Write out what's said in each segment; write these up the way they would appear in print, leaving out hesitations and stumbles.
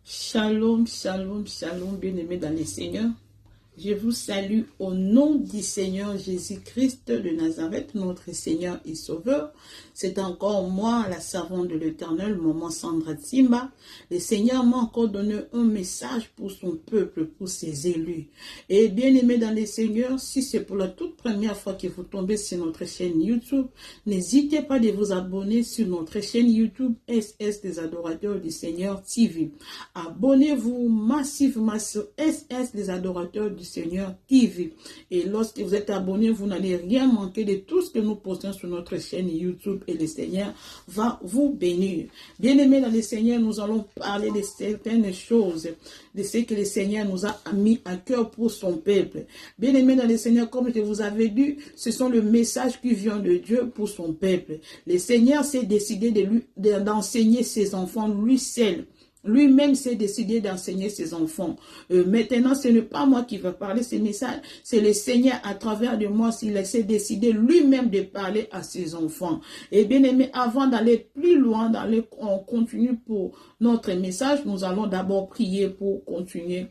Shalom, shalom, shalom, bien-aimés dans les Seigneurs. Je vous salue au nom du Seigneur Jésus-Christ de Nazareth, notre Seigneur et Sauveur. C'est encore moi, la servante de l'Éternel, maman Sandra Simba. Le Seigneur m'a encore donné un message pour son peuple, pour ses élus. Et bien-aimés dans les Seigneurs, si c'est pour la toute première fois que vous tombez sur notre chaîne YouTube, n'hésitez pas de vous abonner sur notre chaîne YouTube SS des Adorateurs du Seigneur TV. Abonnez-vous massivement sur SS des Adorateurs du Seigneur TV. Et lorsque vous êtes abonné, vous n'allez rien manquer de tout ce que nous postons sur notre chaîne YouTube et le Seigneur va vous bénir. Bien-aimés dans le Seigneur, nous allons parler de certaines choses, de ce que le Seigneur nous a mis à cœur pour son peuple. Bien-aimés dans le Seigneur, comme je vous avais dit, ce sont le message qui vient de Dieu pour son peuple. Le Seigneur s'est décidé d'enseigner ses enfants lui seul. Lui-même s'est décidé d'enseigner ses enfants. Maintenant, ce n'est pas moi qui vais parler ces messages, c'est le Seigneur à travers de moi, s'il s'est décidé lui-même de parler à ses enfants. Et bien aimé, avant d'aller plus loin, on continue pour notre message, nous allons d'abord prier pour continuer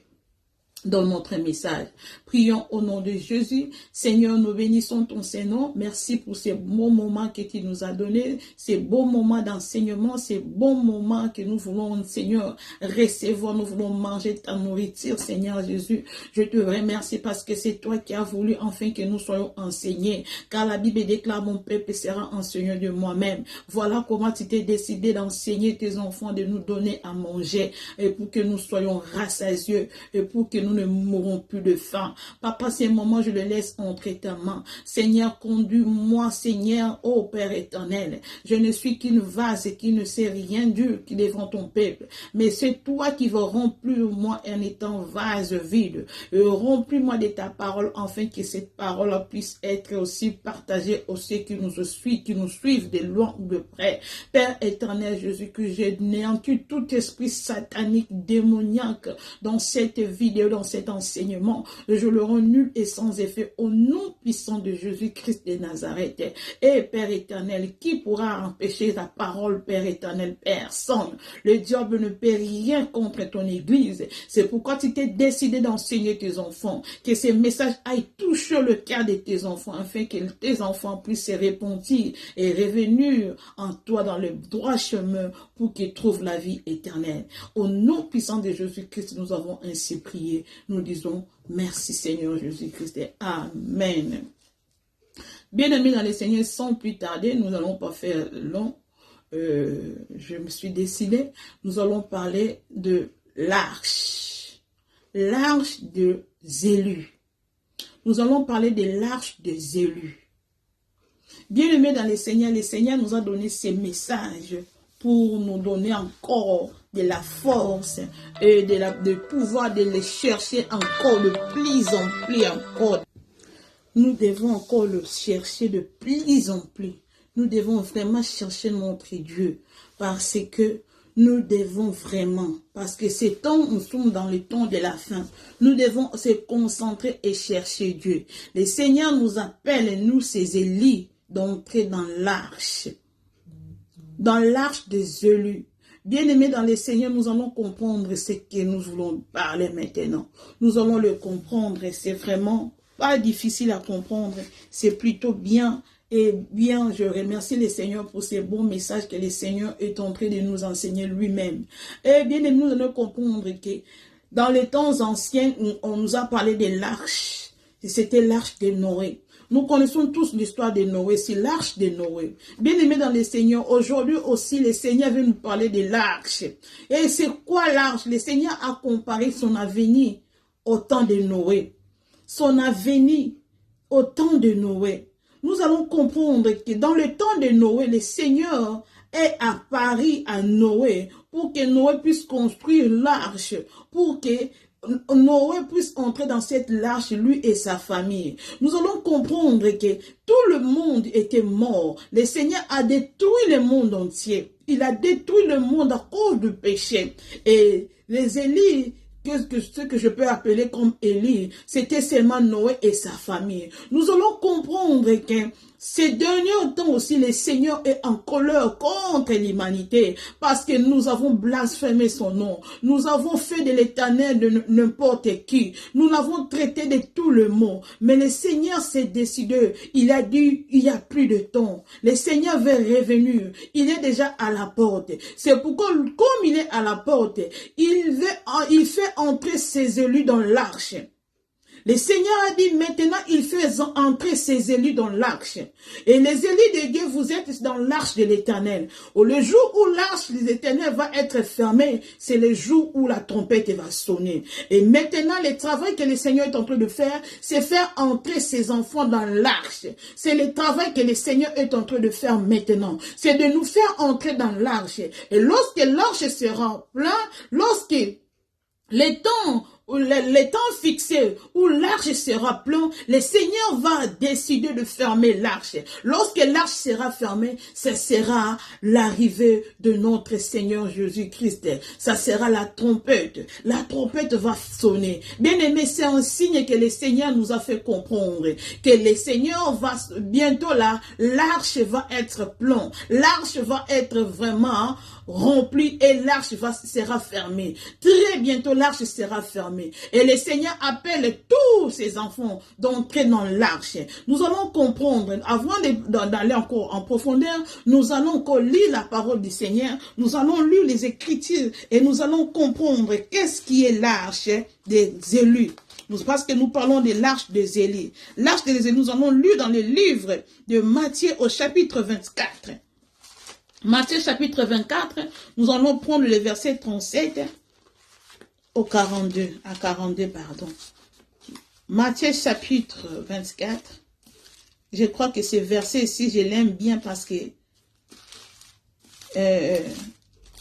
dans notre message. Prions au nom de Jésus. Seigneur, nous bénissons ton Saint-Nom. Merci pour ces bons moments que tu nous as donnés, ces bons moments d'enseignement, ces bons moments que nous voulons, Seigneur, recevoir. Nous voulons manger ta nourriture, Seigneur Jésus. Je te remercie parce que c'est toi qui as voulu enfin que nous soyons enseignés. Car la Bible déclare, mon peuple sera enseigné de moi-même. Voilà comment tu t'es décidé d'enseigner tes enfants, de nous donner à manger, et pour que nous soyons rassasieux, et pour que nous ne mourrons plus de faim. Papa, ces moments, je le laisse entre ta main. Seigneur, conduis-moi, Seigneur, ô Père éternel. Je ne suis qu'une vase qui ne sait rien dur qui devant ton peuple. Mais c'est toi qui vas remplir moi en étant vase vide. Remplis-moi de ta parole, afin que cette parole puisse être aussi partagée aux ceux qui nous suivent de loin ou de près. Père éternel, Jésus, que j'ai néanti tout esprit satanique, démoniaque dans cette vidéo, dans cet enseignement, je le rends nul et sans effet au nom puissant de Jésus-Christ de Nazareth. Et Père éternel, qui pourra empêcher ta parole, Père éternel? Personne. Le diable ne peut rien contre ton église. C'est pourquoi tu t'es décidé d'enseigner tes enfants, que ces messages aillent toucher le cœur de tes enfants, afin que tes enfants puissent se repentir et revenir en toi dans le droit chemin pour qu'ils trouvent la vie éternelle. Au nom puissant de Jésus-Christ, nous avons ainsi prié. Nous disons merci Seigneur Jésus-Christ. Amen. Bien-aimés dans le Seigneur, sans plus tarder, nous n'allons pas faire long. Je me suis décidé, nous allons parler de l'arche. L'arche des élus. Nous allons parler de l'arche des élus. Bien-aimés dans le Seigneur nous a donné ces messages pour nous donner encore de la force et de pouvoir de les chercher encore de plus en plus encore. Nous devons encore le chercher de plus en plus. Nous devons vraiment chercher notre Dieu parce que nous devons vraiment, parce que ces temps, nous sommes dans le temps de la fin. Nous devons se concentrer et chercher Dieu. Le Seigneur nous appelle, nous, ses élus, d'entrer dans l'arche des élus. Bien-aimés dans le Seigneur, nous allons comprendre ce que nous voulons parler maintenant. Nous allons le comprendre, c'est vraiment pas difficile à comprendre, c'est plutôt bien. Et bien, je remercie le Seigneur pour ces bons messages que le Seigneur est en train de nous enseigner lui-même. Et bien, nous allons comprendre que dans les temps anciens, on nous a parlé de l'arche. C'était l'arche de Noé. Nous connaissons tous l'histoire de Noé, c'est l'arche de Noé. Bien aimé dans le Seigneur, aujourd'hui aussi, le Seigneur veut nous parler de l'arche. Et c'est quoi l'arche? Le Seigneur a comparé son avenir au temps de Noé. Son avenir au temps de Noé. Nous allons comprendre que dans le temps de Noé, le Seigneur est apparu à Noé pour que Noé puisse construire l'arche, pour que Noé puisse entrer dans cette arche, lui et sa famille. Nous allons comprendre que tout le monde était mort. Le Seigneur a détruit le monde entier. Il a détruit le monde à cause du péché. Et les Élis, ce que je peux appeler comme Élie, c'était seulement Noé et sa famille. Nous allons comprendre que ces derniers temps aussi, le Seigneur est en colère contre l'humanité parce que nous avons blasphémé son nom. Nous avons fait de l'Éternel de n'importe qui. Nous l'avons traité de tout le monde. Mais le Seigneur s'est décidé. Il a dit, il n'y a plus de temps. Le Seigneur veut revenir. Il est déjà à la porte. C'est pourquoi, comme il est à la porte, il fait entrer ses élus dans l'arche. Le Seigneur a dit maintenant, il fait entrer ses élus dans l'arche. Et les élus de Dieu, vous êtes dans l'arche de l'Éternel. Le jour où l'arche de l'Éternel va être fermée, c'est le jour où la trompette va sonner. Et maintenant, le travail que le Seigneur est en train de faire, c'est faire entrer ses enfants dans l'arche. C'est le travail que le Seigneur est en train de faire maintenant. C'est de nous faire entrer dans l'arche. Et lorsque l'arche sera plein, lorsque les temps fixés où l'arche sera plein, le Seigneur va décider de fermer l'arche. Lorsque l'arche sera fermée, ce sera l'arrivée de notre Seigneur Jésus-Christ. Ça sera la trompette. La trompette va sonner. Bien aimé, c'est un signe que le Seigneur nous a fait comprendre. Que le Seigneur va, bientôt là, l'arche va être plein. L'arche va être vraiment remplie et l'arche sera fermée. Très bientôt, l'arche sera fermée. Et le Seigneur appelle tous ses enfants d'entrer dans l'arche. Nous allons comprendre, avant d'aller encore en profondeur, nous allons encore lire la parole du Seigneur, nous allons lire les Écritures et nous allons comprendre qu'est-ce qui est l'arche des élus. Parce que nous parlons de l'arche des élus. L'arche des élus, nous allons lire dans le livre de Matthieu au chapitre 24. Matthieu chapitre 24, nous allons prendre le verset 37 au 42, à 42, pardon. Matthieu chapitre 24, je crois que ce verset ici, je l'aime bien parce que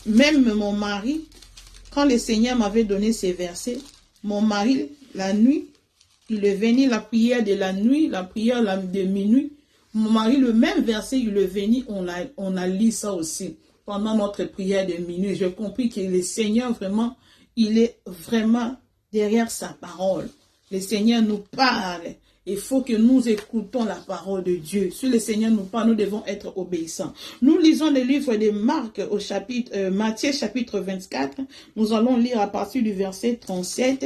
même mon mari, quand le Seigneur m'avait donné ces versets, mon mari, la nuit, il est venu la prière de la nuit, la prière de minuit. Mon mari, le même verset, il est venu, on a lu ça aussi pendant notre prière de minuit. J'ai compris que le Seigneur, vraiment, il est vraiment derrière sa parole. Le Seigneur nous parle. Il faut que nous écoutons la parole de Dieu. Si le Seigneur nous parle, nous devons être obéissants. Nous lisons le livre de Marc au chapitre, Matthieu chapitre 24. Nous allons lire à partir du verset 37.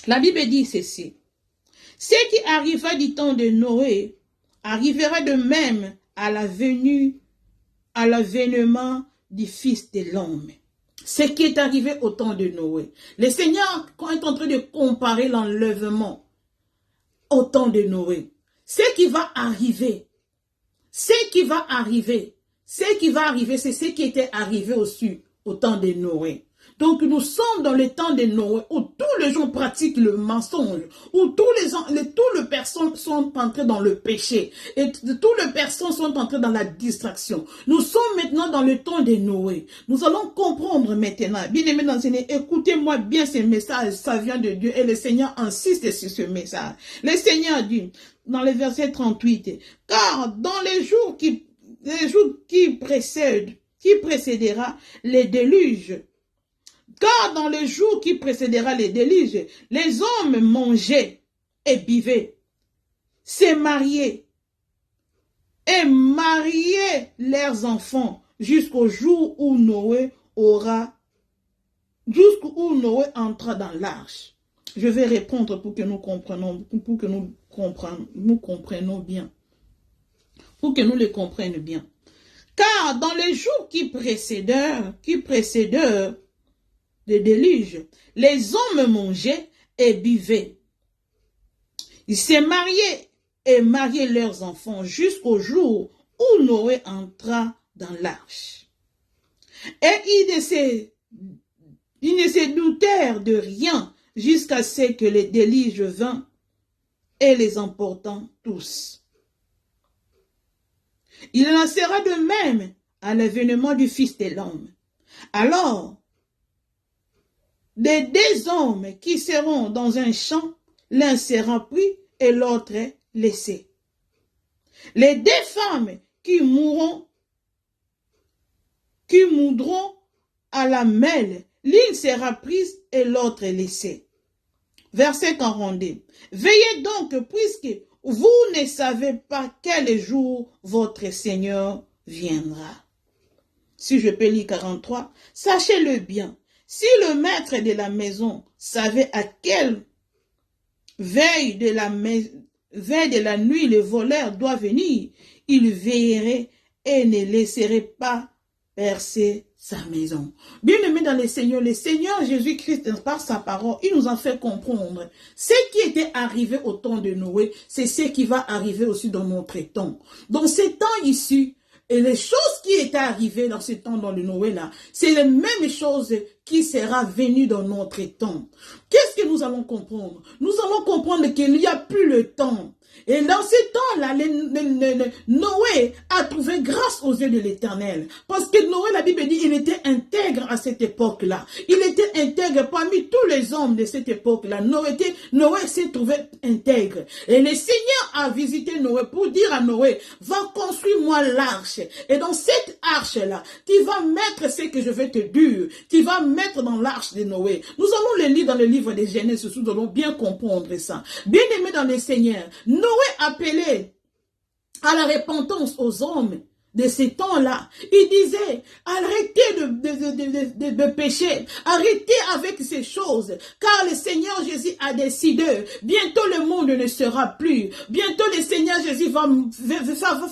La Bible dit ceci. Ce qui arriva du temps de Noé arrivera de même à l'avènement du Fils de l'homme. Ce qui est arrivé au temps de Noé. Le Seigneur, quand il est en train de comparer l'enlèvement au temps de Noé, ce qui va arriver, c'est ce qui était arrivé aussi au temps de Noé. Donc nous sommes dans le temps de Noé où tous les gens pratiquent le mensonge, où toutes les personnes sont entrées dans le péché et toutes les personnes sont entrées dans la distraction. Nous sommes maintenant dans le temps de Noé. Nous allons comprendre maintenant. Bien aimé dans Seigneur, écoutez-moi bien ce message, ça vient de Dieu et le Seigneur insiste sur ce message. Le Seigneur dit dans le verset 38, car dans les jours qui précédera les déluges, car dans les jours qui précédera les déluges, les hommes mangeaient et buvaient, se mariaient et mariaient leurs enfants jusqu'au jour où Noé entra dans l'arche. Je vais répondre pour que nous comprenions bien. Pour que nous le comprenions bien. Car dans les jours qui précédèrent le déluge, les hommes mangeaient et buvaient. Ils se mariaient et mariaient leurs enfants jusqu'au jour où Noé entra dans l'arche. Et ils ne se doutèrent de rien jusqu'à ce que le déluge vint et les emportant tous. Il en sera de même à l'avènement du Fils de l'homme. Alors, des deux hommes qui seront dans un champ, l'un sera pris et l'autre laissé. Les deux femmes qui moudront à la mêle, l'une sera prise et l'autre laissée. Verset 42. Veillez donc, puisque vous ne savez pas quel jour votre Seigneur viendra. Si je peux lire 43, sachez-le bien, si le maître de la maison savait à quelle veille de la nuit le voleur doit venir, il veillerait et ne laisserait pas percer sa maison. Bien-aimés dans le Seigneur Jésus-Christ, par sa parole, il nous a fait comprendre ce qui était arrivé au temps de Noé, c'est ce qui va arriver aussi dans notre temps. Dans ces temps ici, et les choses qui étaient arrivées dans ce temps, dans le Noé-là, c'est les mêmes choses qui sera venue dans notre temps. Qu'est-ce que nous allons comprendre? Nous allons comprendre qu'il n'y a plus le temps. Et dans ce temps-là, Noé a trouvé grâce aux yeux de l'Éternel. Parce que Noé, la Bible dit, il était intègre à cette époque-là. Il était intègre parmi tous les hommes de cette époque-là. Noé s'est trouvé intègre. Et le Seigneur a visité Noé pour dire à Noé, va construire-moi l'arche. Et dans cette arche-là, tu vas mettre ce que je vais te dire. Tu vas mettre dans l'arche de Noé. Nous allons le lire dans le livre de Genèse, nous allons bien comprendre ça. Bien-aimés dans le Seigneur, Noé appelait à la repentance aux hommes de ces temps-là. Il disait, arrêtez de pécher, arrêtez avec ces choses, car le Seigneur Jésus a décidé, bientôt le monde ne sera plus, bientôt le Seigneur Jésus va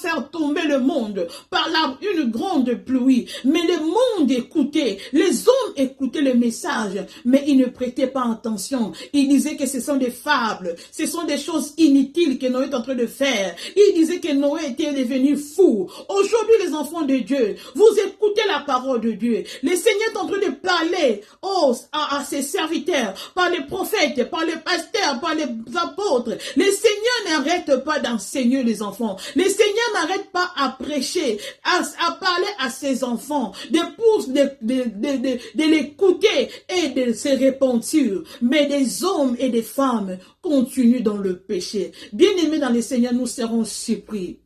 faire tomber le monde par une grande pluie, mais le monde écoutait, les hommes écoutaient le message, mais ils ne prêtaient pas attention. Ils disaient que ce sont des fables, ce sont des choses inutiles que Noé est en train de faire. Ils disaient que Noé était devenu fou. Aujourd'hui, les enfants de Dieu, vous écoutez la parole de Dieu. Le Seigneur est en train de parler à ses serviteurs, par les prophètes, par les pasteurs, par les apôtres. Le Seigneur n'arrête pas d'enseigner les enfants. Le Seigneur n'arrête pas à prêcher, à parler à ses enfants, de l'écouter et de se repentir. Mais des hommes et des femmes continuent dans le péché. Bien-aimés dans le Seigneur, nous serons surpris.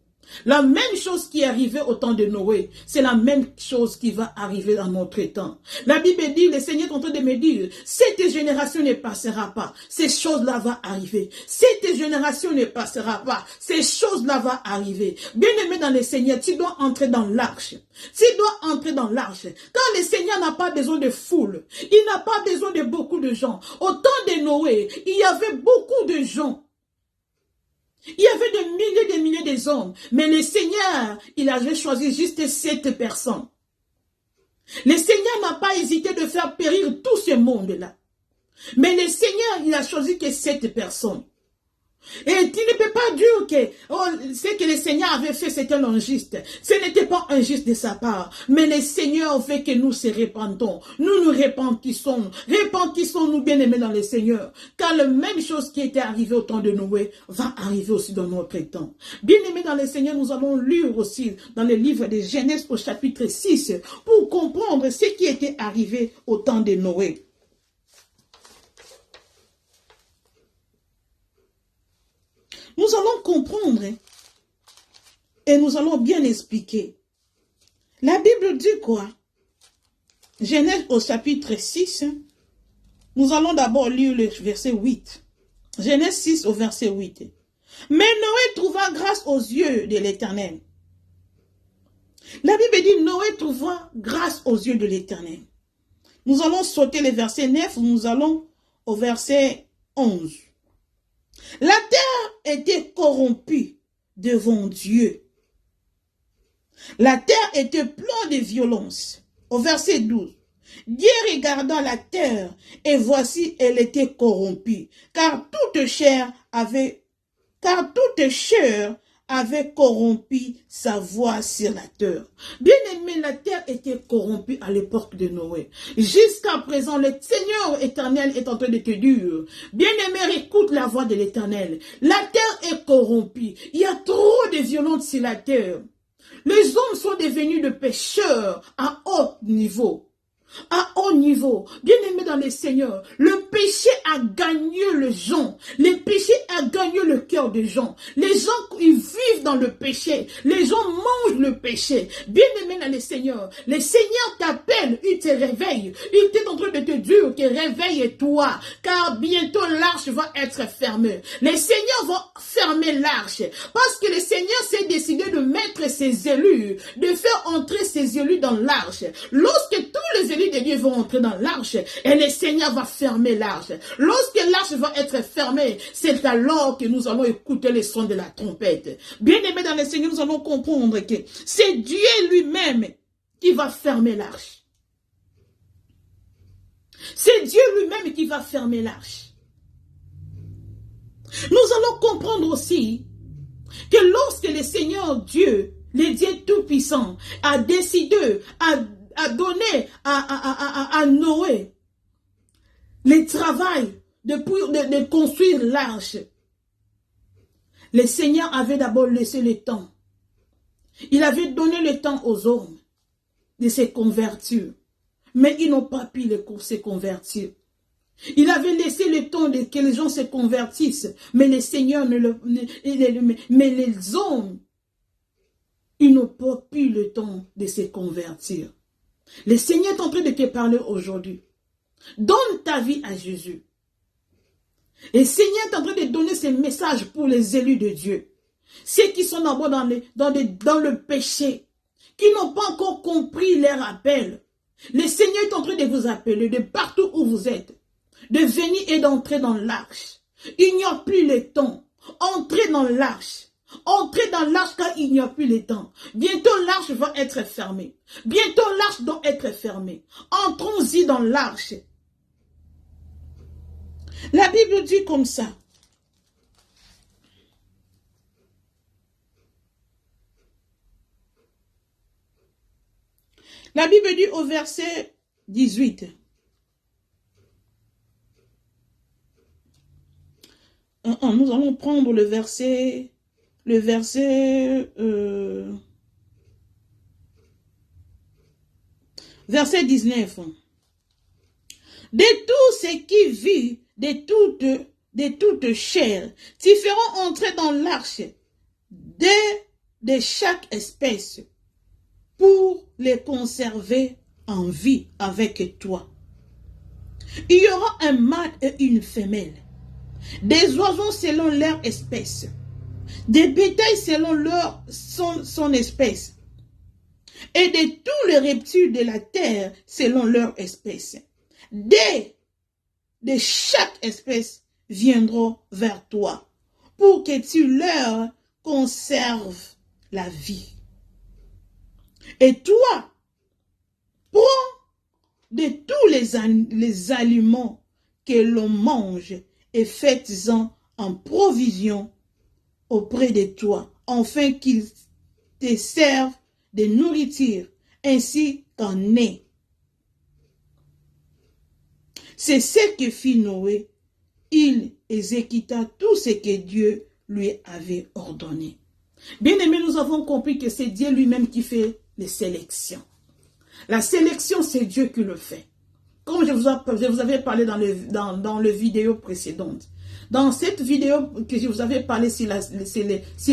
La même chose qui est arrivée au temps de Noé, c'est la même chose qui va arriver dans notre temps. La Bible dit, le Seigneur est en train de me dire, cette génération ne passera pas, ces choses-là vont arriver. Cette génération ne passera pas, ces choses-là vont arriver. Bien-aimé dans le Seigneur, tu dois entrer dans l'arche. Tu dois entrer dans l'arche. Car le Seigneur n'a pas besoin de foule. Il n'a pas besoin de beaucoup de gens. Au temps de Noé, il y avait beaucoup de gens. Il y avait des milliers d'hommes. Mais le Seigneur, il avait choisi juste 7 personnes. Le Seigneur n'a pas hésité de faire périr tout ce monde-là. Mais le Seigneur, il a choisi que 7 personnes. Et tu ne peux pas dire que ce que le Seigneur avait fait, c'était injuste. Ce n'était pas injuste de sa part. Mais le Seigneur veut que nous se repentons. Nous nous repentissons. Repentissons-nous bien aimés dans le Seigneur. Car la même chose qui était arrivée au temps de Noé va arriver aussi dans notre temps. Bien aimés dans le Seigneur, nous allons lire aussi dans le livre de Genèse au chapitre 6 pour comprendre ce qui était arrivé au temps de Noé. Nous allons comprendre et nous allons bien expliquer. La Bible dit quoi? Genèse au chapitre 6. Nous allons d'abord lire le verset 8. Genèse 6 au verset 8. Mais Noé trouva grâce aux yeux de l'Éternel. La Bible dit Noé trouva grâce aux yeux de l'Éternel. Nous allons sauter le verset 9. Nous allons au verset 11. La terre était corrompue devant Dieu. La terre était pleine de violence. Au verset 12. Dieu regarda la terre et voici elle était corrompue, car toute chair avait corrompu sa voie sur la terre. Bien aimé, la terre était corrompue à l'époque de Noé. Jusqu'à présent, le Seigneur éternel est en train de te dire, bien aimé, écoute la voix de l'Éternel. La terre est corrompue. Il y a trop de violence sur la terre. Les hommes sont devenus de pécheurs à haut niveau. À haut niveau, bien aimé dans le Seigneur, le péché péché a gagné les gens. Le péché a gagné le cœur des gens. Les gens, ils vivent dans le péché. Les gens mangent le péché. Bien-aimé dans le Seigneur t'appelle, il te réveille. Il est en train de te dire que réveille-toi, car bientôt l'arche va être fermée. Les seigneurs vont fermer l'arche, parce que le Seigneur s'est décidé de mettre ses élus, de faire entrer ses élus dans l'arche. Lorsque tous les élus de Dieu vont entrer dans l'arche, et le Seigneur va fermer l'arche. Lorsque l'arche va être fermée, c'est alors que nous allons écouter le son de la trompette. Bien-aimés dans le Seigneur, nous allons comprendre que c'est Dieu lui-même qui va fermer l'arche. C'est Dieu lui-même qui va fermer l'arche. Nous allons comprendre aussi que lorsque le Seigneur Dieu, le Dieu Tout-Puissant, a décidé, a donné à Noé le travail de construire l'arche, le Seigneur avait d'abord laissé le temps. Il avait donné le temps aux hommes de se convertir. Mais ils n'ont pas pu se convertir. Il avait laissé le temps que les gens se convertissent. Mais le Seigneur mais les hommes, ils n'ont pas pu le temps de se convertir. Le Seigneur est en train de te parler aujourd'hui. Donne ta vie à Jésus. Le Seigneur est en train de donner ce message pour les élus de Dieu. Ceux qui sont d'abord dans le péché, qui n'ont pas encore compris leur appel. Le Seigneur est en train de vous appeler de partout où vous êtes, de venir et d'entrer dans l'arche. Il n'y a plus le temps. Entrez dans l'arche. Entrez dans l'arche car il n'y a plus le temps. Bientôt l'arche va être fermée. Bientôt l'arche doit être fermée. Entrons-y dans l'arche. La Bible dit comme ça. La Bible dit au verset 18. Nous allons prendre le verset 19. De tout ce qui vit, de toute chair, t'y feront entrer dans l'arche de chaque espèce, pour les conserver en vie avec toi. Il y aura un mâle et une femelle, des oiseaux selon leur espèce, des bétails selon son espèce, et de tous les reptiles de la terre selon leur espèce. De chaque espèce viendront vers toi, pour que tu leur conserves la vie. Et toi, prends de tous les aliments que l'on mange et faites-en en provision auprès de toi, afin qu'ils te servent de nourriture, ainsi qu'en est. C'est ce que fit Noé. Il exécuta tout ce que Dieu lui avait ordonné. Bien aimé, nous avons compris que c'est Dieu lui-même qui fait les sélections. La sélection, c'est Dieu qui le fait. Comme je vous avais parlé dans le vidéo précédente. Dans cette vidéo que je vous avais parlé sur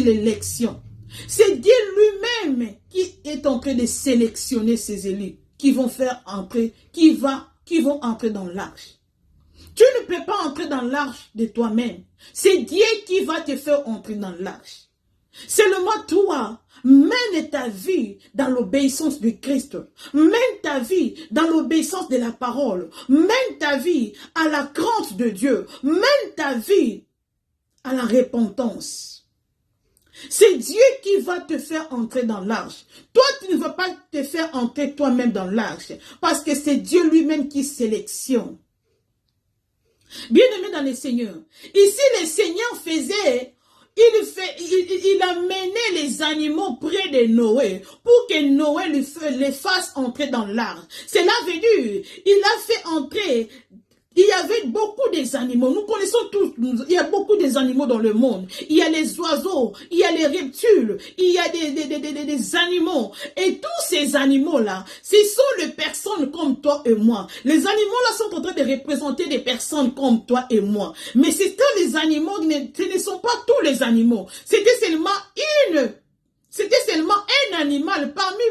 l'élection. C'est Dieu lui-même qui est en train de sélectionner ses élus qui vont faire entrer, qui vont entrer dans l'arche. Tu ne peux pas entrer dans l'arche de toi-même. C'est Dieu qui va te faire entrer dans l'arche. Seulement toi, mène ta vie dans l'obéissance de Christ. Mène ta vie dans l'obéissance de la parole. Mène ta vie à la crainte de Dieu. Mène ta vie à la repentance. C'est Dieu qui va te faire entrer dans l'arche. Toi, tu ne vas pas te faire entrer toi-même dans l'arche. Parce que c'est Dieu lui-même qui sélectionne. Bien-aimé dans le Seigneur. Ici, le Seigneur faisait... Il a mené les animaux près de Noé pour que Noé les fasse entrer dans l'arche. Cela veut dire, il il y avait beaucoup des animaux. Nous connaissons tous, il y a beaucoup des animaux dans le monde. Il y a les oiseaux, il y a les reptiles, il y a des animaux. Et tous ces animaux-là, ce sont les personnes comme toi et moi. Les animaux-là sont en train de représenter des personnes comme toi et moi. Mais c'était les animaux, ce ne sont pas tous les animaux. C'était seulement un animal parmi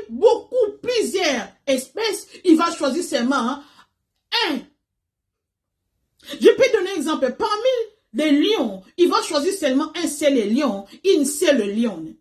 plusieurs espèces. Il va choisir seulement un. Je peux donner un exemple. Parmi les lions, il va choisir seulement un seul lion, une seule lionne.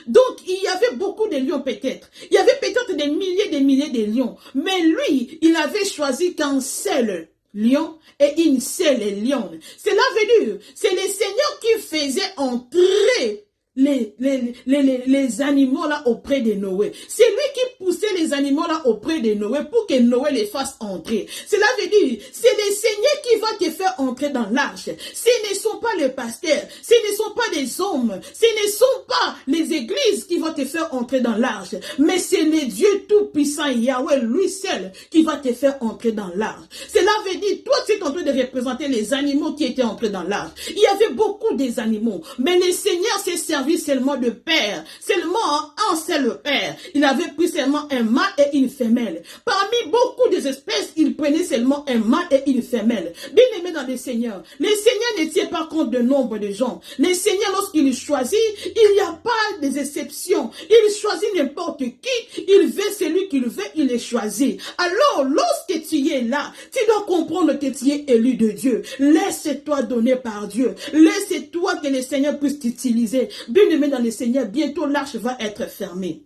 Donc, il y avait beaucoup de lions peut-être. Il y avait peut-être des milliers de lions. Mais lui, il avait choisi qu'un seul lion et une seule lionne. Cela veut dire, c'est le Seigneur qui faisait entrer les animaux là auprès de Noé. C'est lui qui poussait les animaux là auprès de Noé pour que Noé les fasse entrer. Cela veut dire, c'est le Seigneur qui va te faire entrer dans l'arche. Ce ne sont pas les pasteurs, ce ne sont pas des hommes, ce ne sont pas les églises qui vont te faire entrer dans l'arche, mais c'est le Dieu tout-puissant Yahweh, lui seul, qui va te faire entrer dans l'arche. Cela veut dire, toi tu es en train de représenter les animaux qui étaient entrés dans l'arche. Il y avait beaucoup des animaux, mais le Seigneur s'est servi seulement de père, seulement un seul père. Il avait pris seulement un mâle et une femelle. Parmi beaucoup des espèces, il prenait seulement un mâle et une femelle. Bien aimé dans le Seigneur ne tient pas compte du nombre de gens. Le Seigneur, lorsqu'il choisit, il n'y a pas des exceptions. Il choisit n'importe qui. Il veut celui qu'il veut, il les choisit. Alors, lorsque tu es là, tu dois comprendre que tu es élu de Dieu. Laisse-toi donner par Dieu. Laisse-toi que le Seigneur puisse t'utiliser. Bien-aimé dans le Seigneur, bientôt l'arche va être fermée.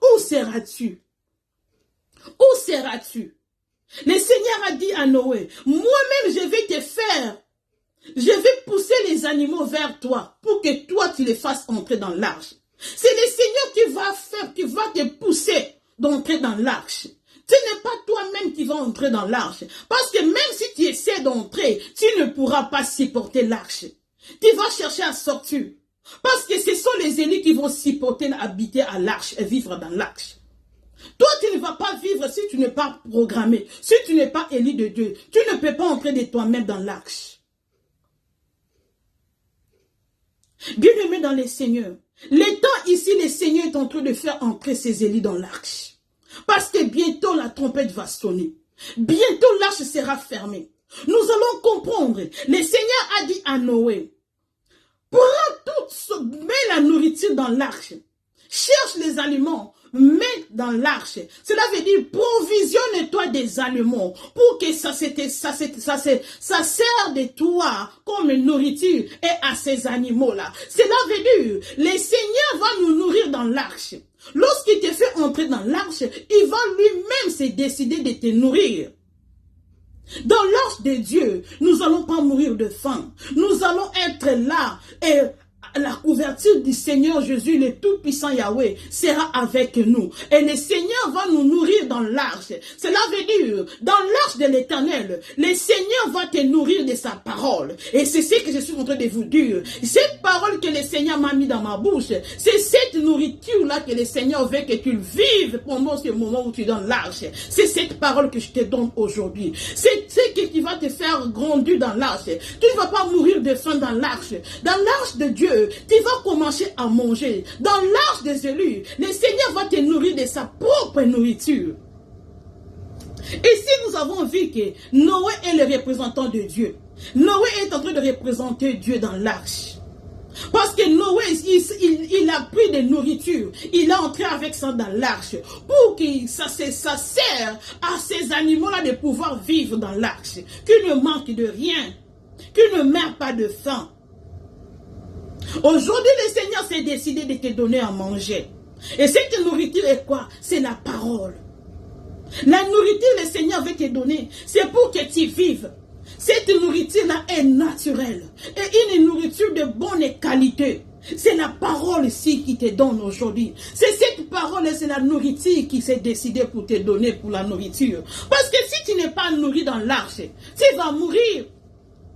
Où seras-tu? Où seras-tu? Le Seigneur a dit à Noé, moi-même je vais te faire, je vais pousser les animaux vers toi pour que toi tu les fasses entrer dans l'arche. C'est le Seigneur qui va te pousser d'entrer dans l'arche. Ce n'est pas toi-même qui vas entrer dans l'arche. Parce que même si tu essaies d'entrer, tu ne pourras pas supporter l'arche. Tu vas chercher à sortir. Parce que ce sont les élus qui vont supporter, habiter à l'arche et vivre dans l'arche. Toi, tu ne vas pas vivre si tu n'es pas programmé, si tu n'es pas élu de Dieu. Tu ne peux pas entrer de toi-même dans l'arche. Bien-aimé dans le Seigneur, le temps ici, le Seigneur est en train de faire entrer ses élus dans l'arche. Parce que bientôt la trompette va sonner. Bientôt l'arche sera fermée. Nous allons comprendre. Le Seigneur a dit à Noé, mets la nourriture dans l'arche. Cherche les aliments, mets dans l'arche. Cela veut dire provisionne-toi des aliments pour que ça serve de toi comme nourriture et à ces animaux-là. Cela veut dire le Seigneur va nous nourrir dans l'arche. Lorsqu'il te fait entrer dans l'arche, il va lui-même se décider de te nourrir. Dans l'arche de Dieu, nous n'allons pas mourir de faim. Nous allons être là et la couverture du Seigneur Jésus, le Tout-Puissant Yahweh, sera avec nous. Et le Seigneur va nous nourrir dans l'arche. Cela veut dire, dans l'arche de l'Éternel, le Seigneur va te nourrir de sa parole. Et c'est ce que je suis en train de vous dire. Cette parole que le Seigneur m'a mis dans ma bouche, c'est cette nourriture-là que le Seigneur veut que tu vives pendant ce moment où tu es dans l'arche. C'est cette parole que je te donne aujourd'hui. C'est ce qui va te faire grandir dans l'arche. Tu ne vas pas mourir de faim dans l'arche. Dans l'arche de Dieu, tu vas commencer à manger. Dans l'arche des élus, le Seigneur va te nourrir de sa propre nourriture. Ici, nous avons vu que Noé est le représentant de Dieu. Noé est en train de représenter Dieu dans l'arche. Parce que Noé, il a pris de nourriture. Il a entré avec ça dans l'arche. Pour que ça sert à ces animaux-là de pouvoir vivre dans l'arche. Qu'ils ne manquent de rien. Qu'ils ne meurent pas de faim. Aujourd'hui, le Seigneur s'est décidé de te donner à manger. Et cette nourriture est quoi? C'est la parole. La nourriture, le Seigneur veut te donner, c'est pour que tu vives. Cette nourriture-là est naturelle. Et une nourriture de bonne qualité. C'est la parole ici qui te donne aujourd'hui. C'est cette parole, c'est la nourriture qui s'est décidée pour te donner pour la nourriture. Parce que si tu n'es pas nourri dans l'arche, tu vas mourir.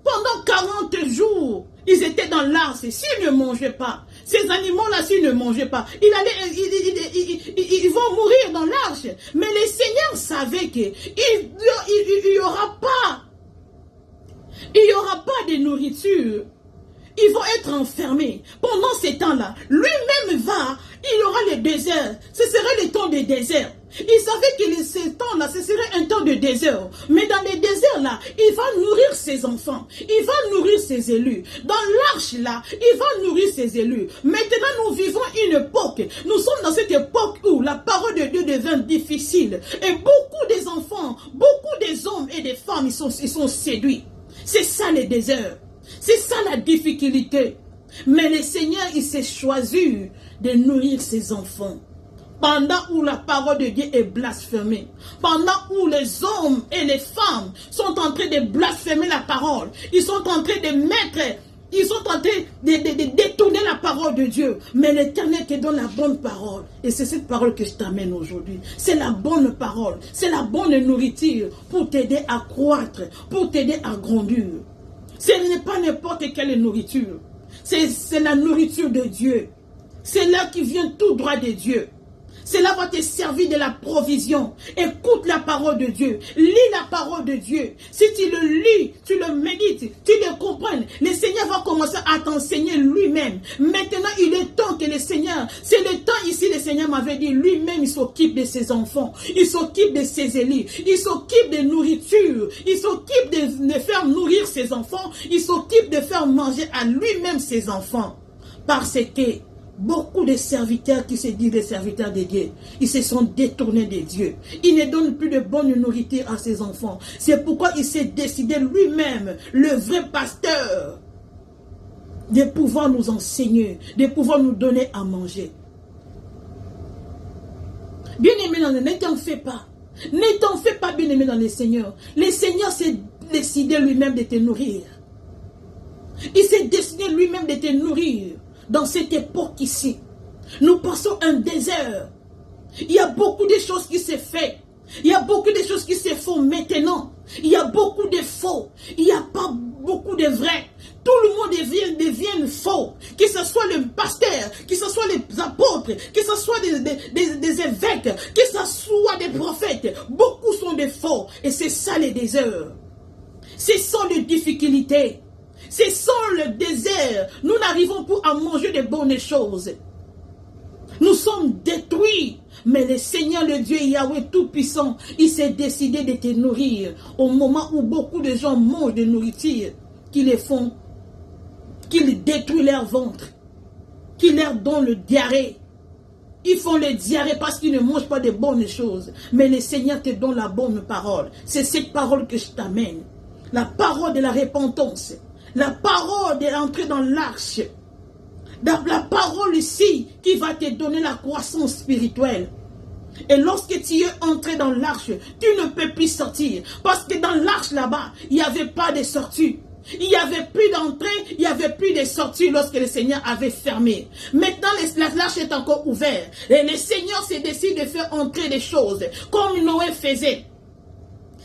Pendant 40 jours, ils étaient dans l'arche. S'ils ne mangeaient pas, ces animaux-là, s'ils ne mangeaient pas, ils vont mourir dans l'arche. Mais le Seigneur savait qu'il n'y aura pas de nourriture, ils vont être enfermés. Pendant ces temps-là, lui-même il aura le désert. Ce serait le temps de désert. Il savait que ce temps-là, ce serait un temps de désert. Mais dans le désert-là, il va nourrir ses enfants. Il va nourrir ses élus. Dans l'arche-là, il va nourrir ses élus. Maintenant, nous vivons une époque. Nous sommes dans cette époque où la parole de Dieu devient difficile. Et beaucoup des enfants, beaucoup des hommes et des femmes, ils sont séduits. C'est ça le désert. C'est ça la difficulté. Mais le Seigneur, il s'est choisi de nourrir ses enfants. Pendant où la parole de Dieu est blasphémée, pendant où les hommes et les femmes sont en train de blasphémer la parole, ils sont en train de détourner la parole de Dieu. Mais l'Éternel te donne la bonne parole. Et c'est cette parole que je t'amène aujourd'hui. C'est la bonne parole, c'est la bonne nourriture pour t'aider à croître, pour t'aider à grandir. Ce n'est pas n'importe quelle nourriture. C'est la nourriture de Dieu. C'est là qui vient tout droit de Dieu. Cela va te servir de la provision. Écoute la parole de Dieu. Lis la parole de Dieu. Si tu le lis, tu le médites, tu le comprends, le Seigneur va commencer à t'enseigner lui-même. Maintenant, il est temps que le Seigneur, c'est le temps ici, le Seigneur m'avait dit, lui-même, il s'occupe de ses enfants. Il s'occupe de ses élus. Il s'occupe de nourriture. Il s'occupe de faire nourrir ses enfants. Il s'occupe de faire manger à lui-même ses enfants. Parce que beaucoup de serviteurs qui se disent des serviteurs de Dieu, ils se sont détournés de Dieu. Ils ne donnent plus de bonne nourriture à ses enfants. C'est pourquoi il s'est décidé lui-même, le vrai pasteur, de pouvoir nous enseigner, de pouvoir nous donner à manger. Bien-aimé, ne t'en fais pas. Ne t'en fais pas, bien-aimé dans le Seigneur. Le Seigneur s'est décidé lui-même de te nourrir. Il s'est décidé lui-même de te nourrir. Dans cette époque ici, nous passons un désert. Il y a beaucoup de choses qui se font. Il y a beaucoup de choses qui se font maintenant. Il y a beaucoup de faux. Il n'y a pas beaucoup de vrais. Tout le monde devient faux. Que ce soit le pasteur, que ce soit les apôtres, que ce soit des évêques, que ce soit des prophètes. Beaucoup sont des faux. Et c'est ça le désert. Ce sont les difficultés. C'est sans le désert, nous n'arrivons plus à manger de bonnes choses. Nous sommes détruits. Mais le Seigneur, le Dieu Yahweh Tout-Puissant, il s'est décidé de te nourrir. Au moment où beaucoup de gens mangent de nourriture, qui les font, qui détruisent leur ventre, qui leur donnent le diarrhée. Ils font le diarrhée parce qu'ils ne mangent pas de bonnes choses. Mais le Seigneur te donne la bonne parole. C'est cette parole que je t'amène. La parole de la repentance. La parole de l'entrée dans l'arche. La parole ici qui va te donner la croissance spirituelle. Et lorsque tu es entré dans l'arche, tu ne peux plus sortir. Parce que dans l'arche là-bas, il n'y avait pas de sortie. Il n'y avait plus d'entrée, il n'y avait plus de sortie lorsque le Seigneur avait fermé. Maintenant, l'arche est encore ouverte. Et le Seigneur s'est décidé de faire entrer des choses comme Noé faisait.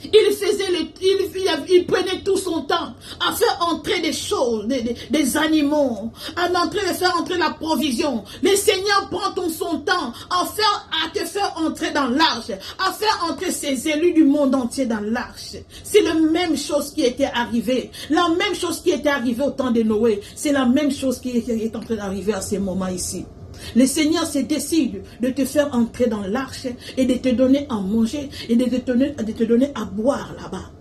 Il prenait tout son temps à faire entrer des choses, des animaux, à faire entrer la provision. Le Seigneur prend son temps à te faire entrer dans l'arche, à faire entrer ses élus du monde entier dans l'arche. C'est la même chose qui était arrivée. La même chose qui était arrivée au temps de Noé. C'est la même chose qui est en train d'arriver à ce moment ici. Le Seigneur se décide de te faire entrer dans l'arche et de te donner à manger et de te donner à boire là-bas.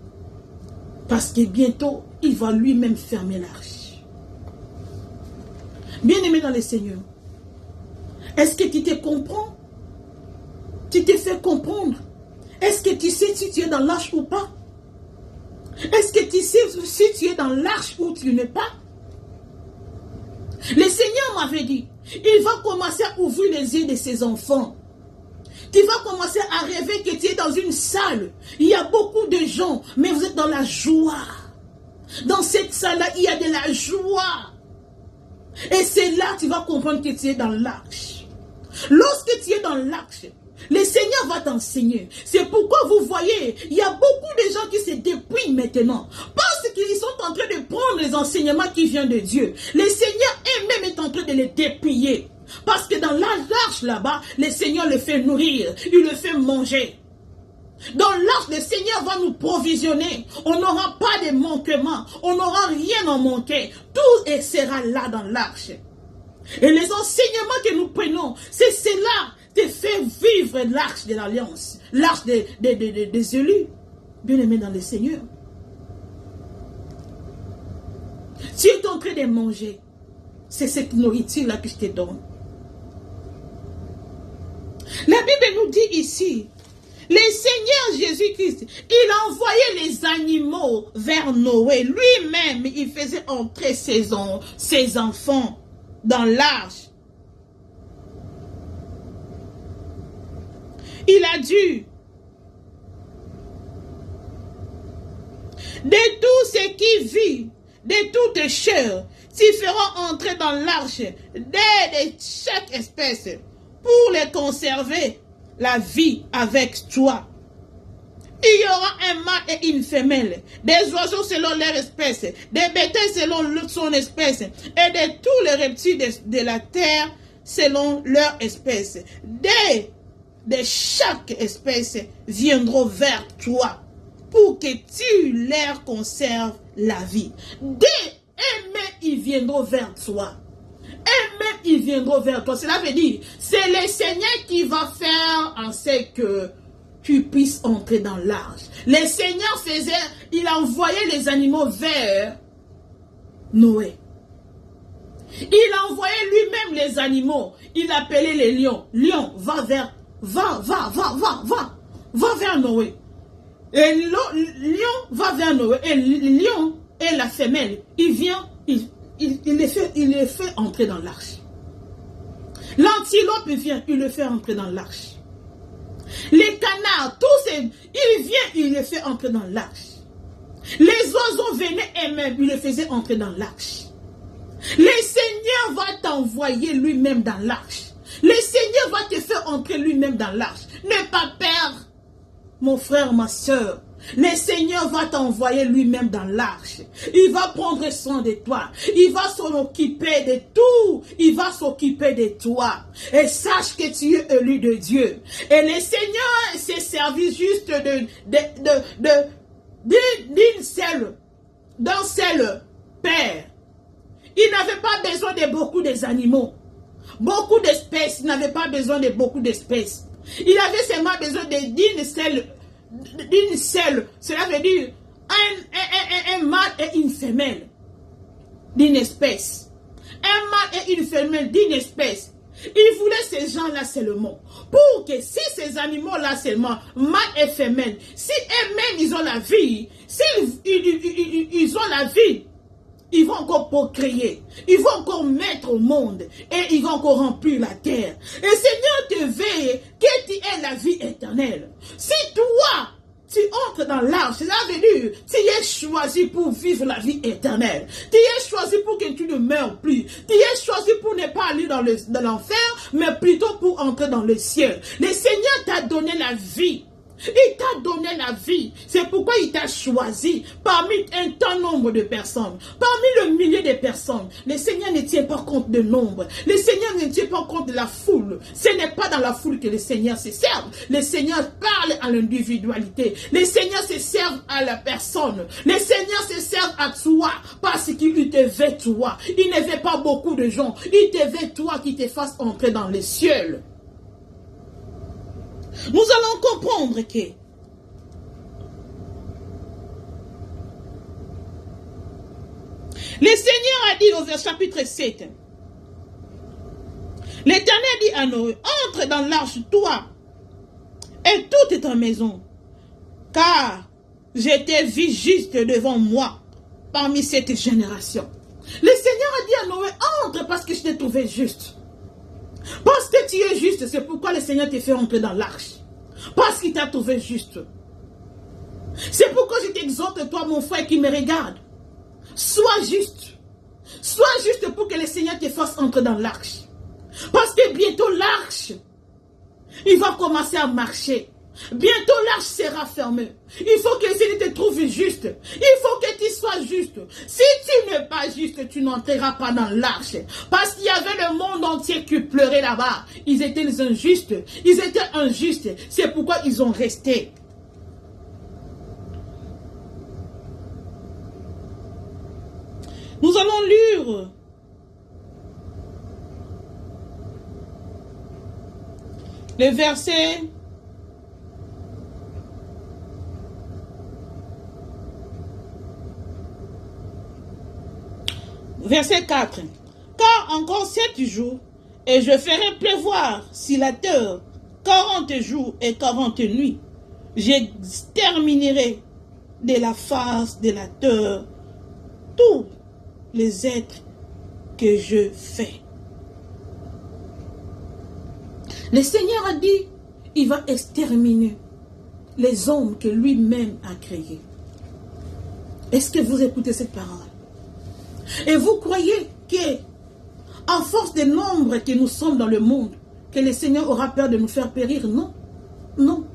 Parce que bientôt, il va lui-même fermer l'arche. Bien-aimé dans le Seigneur, est-ce que tu te comprends? Tu te fais comprendre? Est-ce que tu sais si tu es dans l'arche ou pas? Est-ce que tu sais si tu es dans l'arche ou tu n'es pas? Le Seigneur m'avait dit, il va commencer à ouvrir les yeux de ses enfants. Tu vas commencer à rêver que tu es dans une salle. Il y a beaucoup de gens, mais vous êtes dans la joie. Dans cette salle-là, il y a de la joie. Et c'est là que tu vas comprendre que tu es dans l'arche. Lorsque tu es dans l'arche, le Seigneur va t'enseigner. C'est pourquoi vous voyez, il y a beaucoup de gens qui se dépouillent maintenant. Parce qu'ils sont en train de prendre les enseignements qui viennent de Dieu. Le Seigneur même est en train de les dépouiller. Parce que dans l'arche là-bas, le Seigneur le fait nourrir. Il le fait manger. Dans l'arche, le Seigneur va nous provisionner. On n'aura pas de manquements. On n'aura rien à manquer. Tout sera là dans l'arche. Et les enseignements que nous prenons, c'est cela qui fait vivre l'arche de l'alliance. L'arche des élus. Bien-aimés dans le Seigneur. Tu es en train de manger. C'est cette nourriture-là que je te donne. La Bible nous dit ici, le Seigneur Jésus-Christ, il a envoyé les animaux vers Noé. Lui-même, il faisait entrer ses enfants dans l'arche. Il a dit, de tout ce qui vit, de toute chair, tu feras entrer dans l'arche de chaque espèce pour les conserver la vie avec toi. Il y aura un mâle et une femelle, des oiseaux selon leur espèce, des bétails selon son espèce, et de tous les reptiles de la terre selon leur espèce. De chaque espèce viendront vers toi pour que tu leur conserves la vie. Et même ils viendront vers toi. Et même ils viendront vers toi. Cela veut dire, c'est le Seigneur qui va faire en sorte que tu puisses entrer dans l'arche. Le Seigneur il a envoyé les animaux vers Noé. Il a envoyé lui-même les animaux. Il appelait les lions. Lion, va vers Noé. Et lion va vers Noé. Et lion et la femelle, il vient, il les fait entrer dans l'arche. L'antilope vient, il le fait entrer dans l'arche. Les canards, tous il vient, il les fait entrer dans l'arche. Les oiseaux venaient eux-mêmes, il les faisait entrer dans l'arche. Le Seigneur va t'envoyer lui-même dans l'arche. Le Seigneur va te faire entrer lui-même dans l'arche. N'aie pas peur, mon frère, ma soeur. Le Seigneur va t'envoyer lui-même dans l'arche. Il va prendre soin de toi. Il va s'en occuper de tout. Il va s'occuper de toi. Et sache que tu es élu de Dieu. Et le Seigneur s'est servi juste d'un seul Père. Il n'avait pas besoin de beaucoup d'animaux. Beaucoup d'espèces. Il n'avait pas besoin de beaucoup d'espèces. Il avait seulement besoin d'une seule, cela veut dire un mâle et une femelle d'une espèce. Un mâle et une femelle d'une espèce. Il voulait ces gens-là seulement. Pour que si ces animaux-là seulement, mâle et femelle, si eux-mêmes ils ont la vie, ils ont la vie, ils vont encore procréer, ils vont encore mettre au monde et ils vont encore remplir la terre. Et Seigneur te veut que tu aies la vie éternelle. Si toi, tu entres dans l'arche, cela veut dire tu es choisi pour vivre la vie éternelle. Tu es choisi pour que tu ne meurs plus. Tu es choisi pour ne pas aller dans l'enfer, mais plutôt pour entrer dans le ciel. Le Seigneur t'a donné la vie. Il t'a donné la vie. C'est pourquoi il t'a choisi parmi un tant nombre de personnes. Parmi le millier de personnes. Le Seigneur ne tient pas compte de nombre. Le Seigneur ne tient pas compte de la foule. Ce n'est pas dans la foule que le Seigneur se sert. Le Seigneur parle à l'individualité. Le Seigneur se sert à la personne. Le Seigneur se sert à toi parce qu'il te veut toi. Il ne veut pas beaucoup de gens. Il te veut toi qui te fasse entrer dans les cieux. Nous allons comprendre que le Seigneur a dit au chapitre 7, l'Éternel dit à Noé, entre dans l'arche, toi et toute ta maison, car je t'ai vu juste devant moi parmi cette génération. Le Seigneur a dit à Noé, entre parce que je t'ai trouvé juste. Parce que tu es juste, c'est pourquoi le Seigneur te fait entrer dans l'arche. Parce qu'il t'a trouvé juste. C'est pourquoi je t'exhorte, toi, mon frère qui me regarde. Sois juste. Sois juste pour que le Seigneur te fasse entrer dans l'arche. Parce que bientôt l'arche, il va commencer à marcher. Bientôt l'arche sera fermée. Il faut que le Seigneur te trouve juste. Il faut que tu sois juste. Si tu n'es pas juste, tu n'entreras pas dans l'arche. Parce qu'il y avait le monde entier qui pleurait là-bas. Ils étaient injustes. Ils étaient injustes. C'est pourquoi ils ont resté. Nous allons lire le verset verset 4. Car encore 7 jours, et je ferai pleuvoir sur la terre 40 jours et 40 nuits. J'exterminerai de la face de la terre tous les êtres que je fais. Le Seigneur a dit, il va exterminer les hommes que lui-même a créés. Est-ce que vous écoutez cette parole? Et vous croyez que, en force des nombres que nous sommes dans le monde, que le Seigneur aura peur de nous faire périr? Non. Non.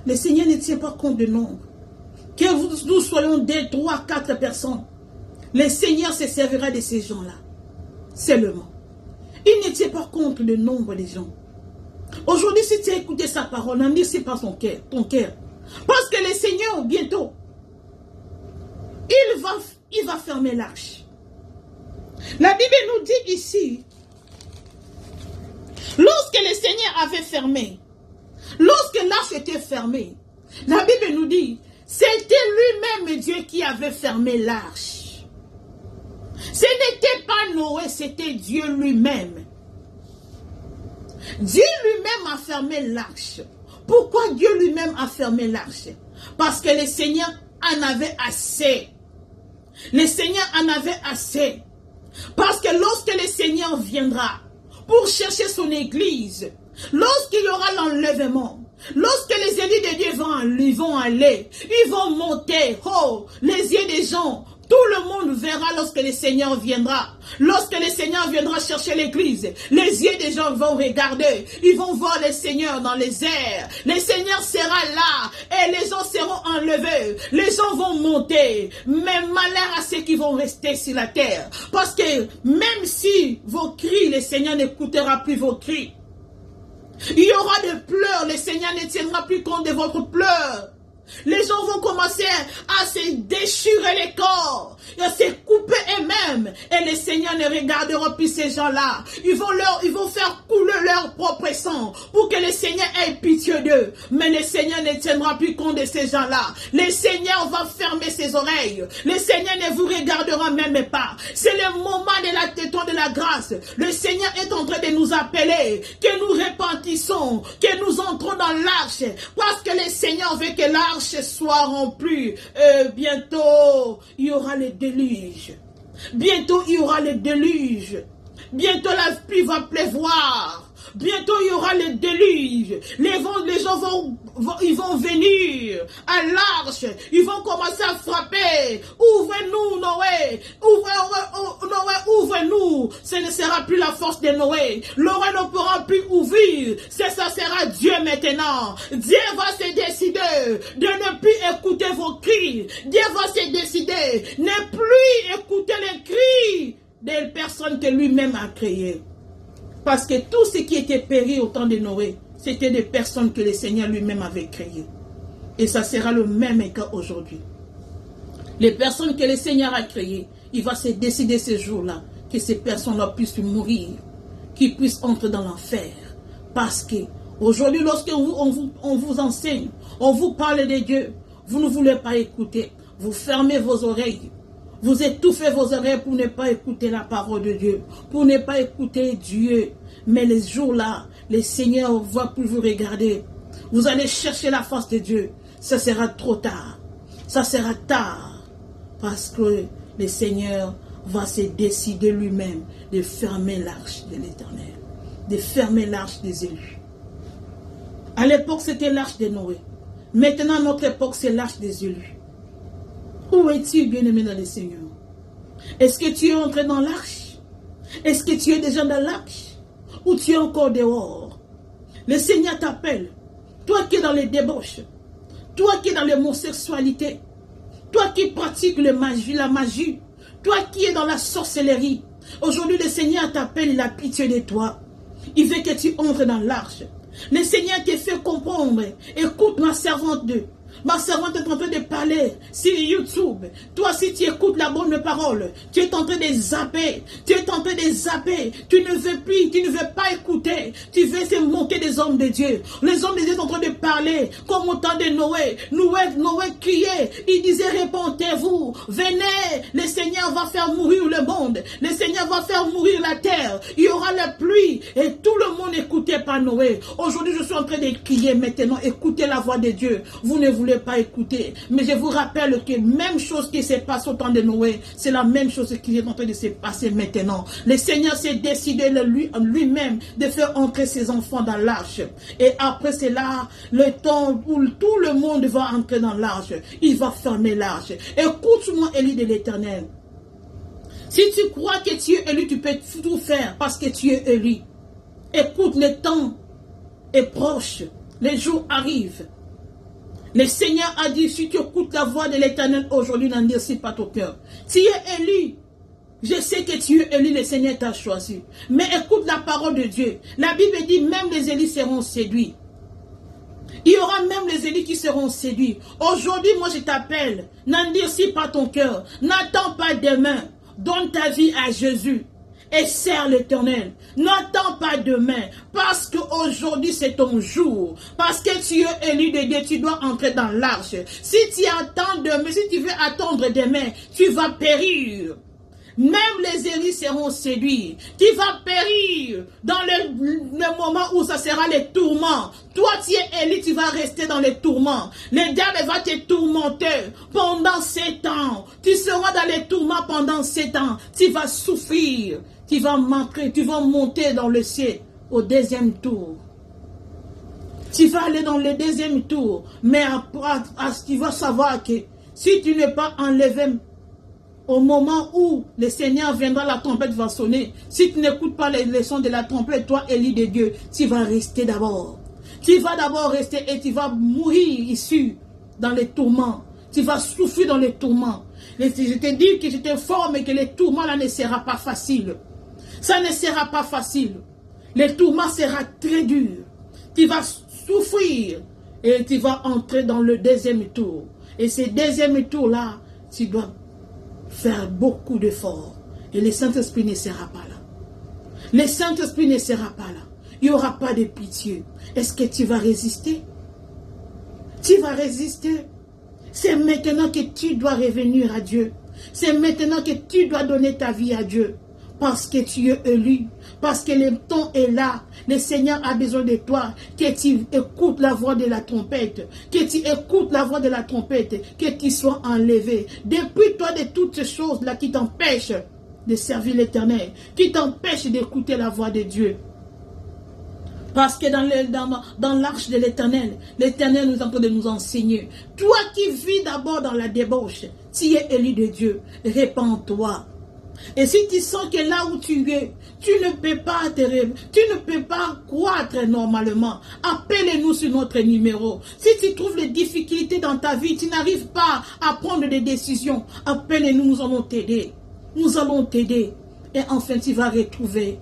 Le Seigneur ne tient pas compte de nombre. Que nous soyons 2, 3, 4 personnes, le Seigneur se servira de ces gens-là. Seulement. Il ne tient pas compte du nombre des gens. Aujourd'hui, si tu as écouté sa parole, n'endurcis pas ton cœur. Parce que le Seigneur, bientôt, il va fermer l'arche. La Bible nous dit ici, lorsque le Seigneur avait fermé, lorsque l'arche était fermée, la Bible nous dit, c'était lui-même Dieu qui avait fermé l'arche. Ce n'était pas Noé, c'était Dieu lui-même. Dieu lui-même a fermé l'arche. Pourquoi Dieu lui-même a fermé l'arche? Parce que le Seigneur en avait assez. Le Seigneur en avait assez. Parce que lorsque le Seigneur viendra pour chercher son église, lorsqu'il y aura l'enlèvement, lorsque les élus de Dieu vont aller, ils vont monter, oh, les yeux des gens, tout le monde verra lorsque le Seigneur viendra. Lorsque le Seigneur viendra chercher l'église, les yeux des gens vont regarder. Ils vont voir le Seigneur dans les airs. Le Seigneur sera là et les gens seront enlevés. Les gens vont monter. Mais malheur à ceux qui vont rester sur la terre. Parce que même si vos cris, le Seigneur n'écoutera plus vos cris. Il y aura des pleurs. Le Seigneur ne tiendra plus compte de votre pleurs. Les gens vont commencer à se déchirer les corps, à se couper eux-mêmes. Et le Seigneur ne regardera plus ces gens-là. Ils vont faire couler leur propre sang pour que le Seigneur ait pitié d'eux. Mais le Seigneur ne tiendra plus compte de ces gens-là. Le Seigneur va fermer ses oreilles. Le Seigneur ne vous regardera même pas. C'est le moment de temps de la grâce. Le Seigneur est en train de nous appeler, que nous repentissons, que nous entrons dans l'arche. Parce que le Seigneur veut que l'arche soit rempli. Bientôt, il y aura le déluge. Bientôt, il y aura le déluge. Bientôt, la pluie va pleuvoir. Bientôt, il y aura le déluge. Les gens vont venir à l'arche. Ils vont commencer à frapper. Ouvre-nous, Noé. Ouvre-nous. Ce ne sera plus la force de Noé. Noé ne pourra plus ouvrir. Ça sera Dieu maintenant. Dieu va se décider de ne plus écouter vos cris. Dieu va se décider de ne plus écouter les cris des personnes que lui-même a créées. Parce que tout ce qui était péri au temps de Noé, c'était des personnes que le Seigneur lui-même avait créées. Et ça sera le même cas aujourd'hui. Les personnes que le Seigneur a créées, il va se décider ce jour-là que ces personnes-là puissent mourir, qu'ils puissent entrer dans l'enfer. Parce que aujourd'hui, lorsque on vous enseigne, on vous parle de Dieu, vous ne voulez pas écouter, vous fermez vos oreilles. Vous étouffez vos oreilles pour ne pas écouter la parole de Dieu, pour ne pas écouter Dieu. Mais les jours-là, le Seigneur va plus vous regarder. Vous allez chercher la face de Dieu. Ça sera trop tard. Ça sera tard. Parce que le Seigneur va se décider lui-même de fermer l'arche de l'Éternel. De fermer l'arche des élus. À l'époque, c'était l'arche de Noé. Maintenant, à notre époque, c'est l'arche des élus. Où es-tu, bien-aimé dans le Seigneur? Est-ce que tu es entré dans l'arche? Est-ce que tu es déjà dans l'arche? Ou tu es encore dehors? Le Seigneur t'appelle. Toi qui es dans les débauches. Toi qui es dans l'homosexualité. Toi qui pratiques la magie. Toi qui es dans la sorcellerie. Aujourd'hui, le Seigneur t'appelle, il a pitié de toi. Il veut que tu entres dans l'arche. Le Seigneur te fait comprendre. Écoute ma servante est en train de parler sur YouTube. YouTube. Toi, si tu écoutes la bonne parole, tu es en train de zapper. Tu es en train de zapper. Tu ne veux plus, tu ne veux pas écouter. Tu veux se moquer des hommes de Dieu. Les hommes de Dieu sont en train de parler comme au temps de Noé. Noé criait. Il disait, répondez-vous. Venez, le Seigneur va faire mourir le monde. Le Seigneur va faire mourir la terre. Il y aura la pluie. Et tout le monde écoutait pas Noé. Aujourd'hui, je suis en train de crier maintenant. Écoutez la voix de Dieu. Vous ne voulez pas écouter. Mais je vous rappelle que même chose qui s'est passée au temps de Noé, c'est la même chose qui est en train de se passer maintenant. Le Seigneur s'est décidé lui-même de faire entrer ses enfants dans l'arche. Et après cela, le temps où tout le monde va entrer dans l'arche, il va fermer l'arche. Écoute-moi, Élie de l'Éternel. Si tu crois que tu es élu, tu peux tout faire parce que tu es élu. Écoute, le temps est proche. Les jours arrivent. Le Seigneur a dit, si tu écoutes la voix de l'Éternel aujourd'hui, n'endurcis pas ton cœur. Tu es élu. Je sais que tu es élu, le Seigneur t'a choisi. Mais écoute la parole de Dieu. La Bible dit, même les élus seront séduits. Il y aura même les élus qui seront séduits. Aujourd'hui, moi je t'appelle. N'endurcis pas ton cœur. N'attends pas demain. Donne ta vie à Jésus. Et sers l'Éternel. N'attends pas demain. Parce qu'aujourd'hui c'est ton jour. Parce que tu es élu de Dieu. Tu dois entrer dans l'arche. Si tu attends demain, si tu veux attendre demain, tu vas périr. Même les élus seront séduits. Tu vas périr dans le moment où ça sera les tourments. Toi, tu es élu, tu vas rester dans les tourments. Le diable va te tourmenter pendant 7 ans. Tu seras dans les tourments pendant 7 ans. Tu vas souffrir. Tu vas monter dans le ciel au deuxième tour. Tu vas aller dans le deuxième tour. Mais tu vas savoir que si tu n'es pas enlevé au moment où le Seigneur viendra, la trompette va sonner. Si tu n'écoutes pas les sons de la trompette, toi, Élie de Dieu, tu vas rester d'abord. Tu vas d'abord rester et tu vas mourir ici, dans les tourments. Tu vas souffrir dans les tourments. Et je te dis que je t'informe et que les tourments là ne sera pas facile. Ça ne sera pas facile. Les tourments sera très dur. Tu vas souffrir et tu vas entrer dans le deuxième tour. Et ce deuxième tour là, tu dois faire beaucoup d'efforts. Et le Saint-Esprit ne sera pas là. Le Saint-Esprit ne sera pas là. Il n'y aura pas de pitié. Est-ce que tu vas résister? Tu vas résister. C'est maintenant que tu dois revenir à Dieu. C'est maintenant que tu dois donner ta vie à Dieu. Parce que tu es élu. Parce que le temps est là. Le Seigneur a besoin de toi. Que tu écoutes la voix de la trompette. Que tu écoutes la voix de la trompette. Que tu sois enlevé. Depuis-toi de toutes ces choses-là qui t'empêchent de servir l'Éternel. Qui t'empêchent d'écouter la voix de Dieu. Parce que dans l'arche de l'Éternel, l'Éternel nous est en train de nous enseigner. Toi qui vis d'abord dans la débauche, tu es élu de Dieu. Répands-toi. Et si tu sens que là où tu es, tu ne peux pas croître normalement, appelle-nous sur notre numéro. Si tu trouves des difficultés dans ta vie, tu n'arrives pas à prendre des décisions, appelle-nous, nous allons t'aider. Nous allons t'aider. Et enfin, tu vas retrouver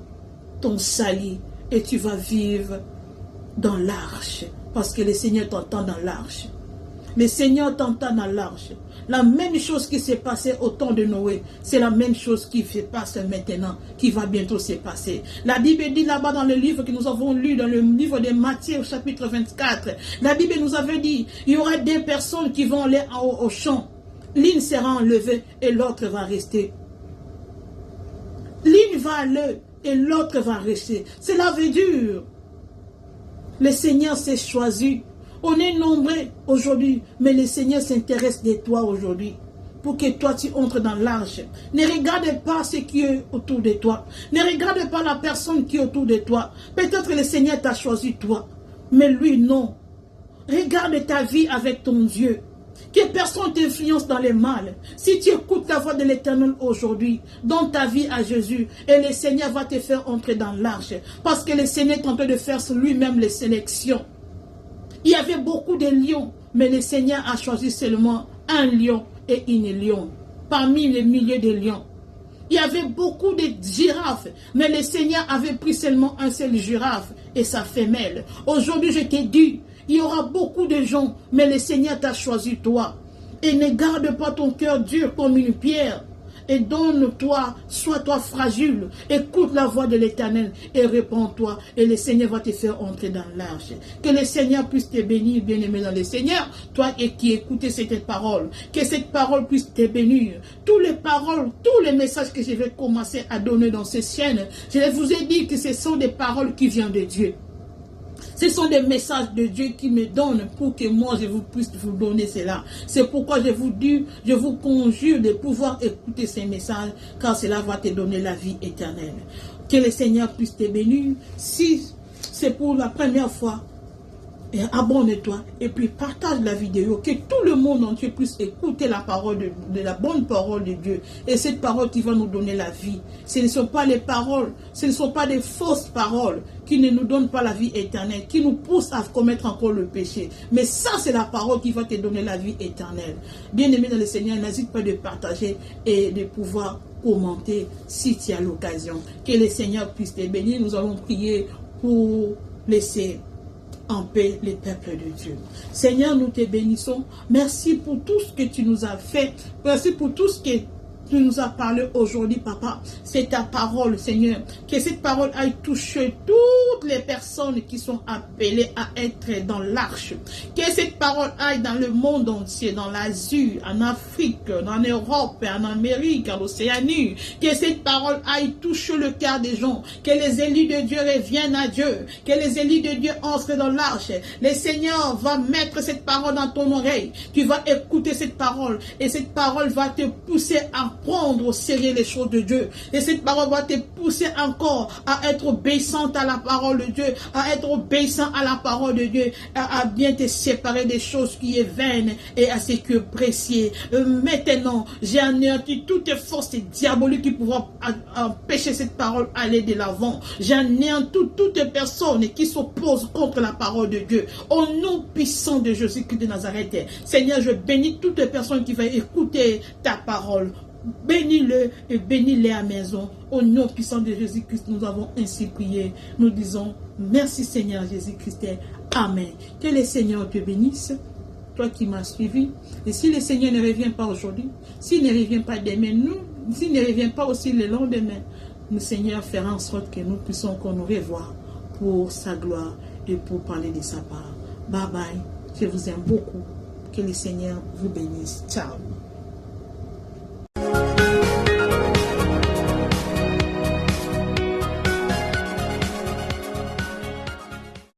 ton salut et tu vas vivre dans l'arche. Parce que le Seigneur t'entend dans l'arche. Le Seigneur t'entend dans l'arche. La même chose qui s'est passée au temps de Noé, c'est la même chose qui se passe maintenant, qui va bientôt se passer. La Bible dit là-bas dans le livre que nous avons lu, dans le livre de Matthieu, chapitre 24, la Bible nous avait dit, il y aura deux personnes qui vont aller au champ. L'une sera enlevée et l'autre va rester. L'une va aller et l'autre va rester. Cela veut dire, le Seigneur s'est choisi. On est nombreux aujourd'hui, mais le Seigneur s'intéresse de toi aujourd'hui. Pour que toi tu entres dans l'arche. Ne regarde pas ce qui est autour de toi. Ne regarde pas la personne qui est autour de toi. Peut-être le Seigneur t'a choisi toi. Mais lui non. Regarde ta vie avec ton Dieu. Que personne t'influence dans le mal. Si tu écoutes la voix de l'Éternel aujourd'hui, donne ta vie à Jésus et le Seigneur va te faire entrer dans l'arche. Parce que le Seigneur est en train de faire lui-même les sélections. Il y avait beaucoup de lions, mais le Seigneur a choisi seulement un lion et une lion, parmi les milliers de lions. Il y avait beaucoup de girafes, mais le Seigneur avait pris seulement un seul girafe et sa femelle. Aujourd'hui, je t'ai dit, il y aura beaucoup de gens, mais le Seigneur t'a choisi toi. Et ne garde pas ton cœur dur comme une pierre. Et donne-toi, sois-toi fragile. Écoute la voix de l'Éternel et réponds-toi. Et le Seigneur va te faire entrer dans l'arche. Que le Seigneur puisse te bénir, bien-aimé dans le Seigneur. Toi qui écoutes cette parole. Que cette parole puisse te bénir. Toutes les paroles, tous les messages que je vais commencer à donner dans ces chaînes, je vous ai dit que ce sont des paroles qui viennent de Dieu. Ce sont des messages de Dieu qui me donnent pour que moi je puisse vous donner cela. C'est pourquoi je vous dis, je vous conjure de pouvoir écouter ces messages, car cela va te donner la vie éternelle. Que le Seigneur puisse te bénir. Si c'est pour la première fois, abonne-toi et puis partage la vidéo, que tout le monde entier puisse écouter la parole de la bonne parole de Dieu, et cette parole qui va nous donner la vie. Ce ne sont pas les paroles, ce ne sont pas des fausses paroles qui ne nous donnent pas la vie éternelle, qui nous poussent à commettre encore le péché, mais ça c'est la parole qui va te donner la vie éternelle. Bien aimé dans le Seigneur, n'hésite pas de partager et de pouvoir commenter si tu as l'occasion. Que le Seigneur puisse te bénir. Nous allons prier pour laisser en paix les peuples de Dieu. Seigneur, nous te bénissons. Merci pour tout ce que tu nous as fait. Merci pour tout ce que tu nous as parlé aujourd'hui, Papa. C'est ta parole, Seigneur. Que cette parole aille toucher toutes les personnes qui sont appelées à être dans l'arche. Que cette parole aille dans le monde entier, dans l'Asie, en Afrique, en Europe, en Amérique, en Océanie. Que cette parole aille toucher le cœur des gens. Que les élus de Dieu reviennent à Dieu. Que les élus de Dieu entrent dans l'arche. Le Seigneur va mettre cette parole dans ton oreille. Tu vas écouter cette parole. Et cette parole va te pousser à prendre au sérieux les choses de Dieu. Et cette parole va te pousser encore à être obéissante à la parole de Dieu, à être obéissant à la parole de Dieu, à bien te séparer des choses qui est vaines et à ce qui est précieux. Maintenant, j'ai anéanti toutes les forces diaboliques qui pourront empêcher cette parole d'aller de l'avant. J'ai anéanti toutes les personnes qui s'opposent contre la parole de Dieu. Au nom puissant de Jésus-Christ de Nazareth, Seigneur, je bénis toutes les personnes qui vont écouter ta parole. Bénis-le et bénis-les à maison. Au nom puissant de Jésus-Christ, nous avons ainsi prié. Nous disons merci Seigneur Jésus-Christ. Amen. Que le Seigneur te bénisse, toi qui m'as suivi. Et si le Seigneur ne revient pas aujourd'hui, s'il ne revient pas demain, s'il ne revient pas aussi le lendemain, le Seigneur fera en sorte que nous puissions encore nous revoir pour sa gloire et pour parler de sa part. Bye bye. Je vous aime beaucoup. Que le Seigneur vous bénisse. Ciao.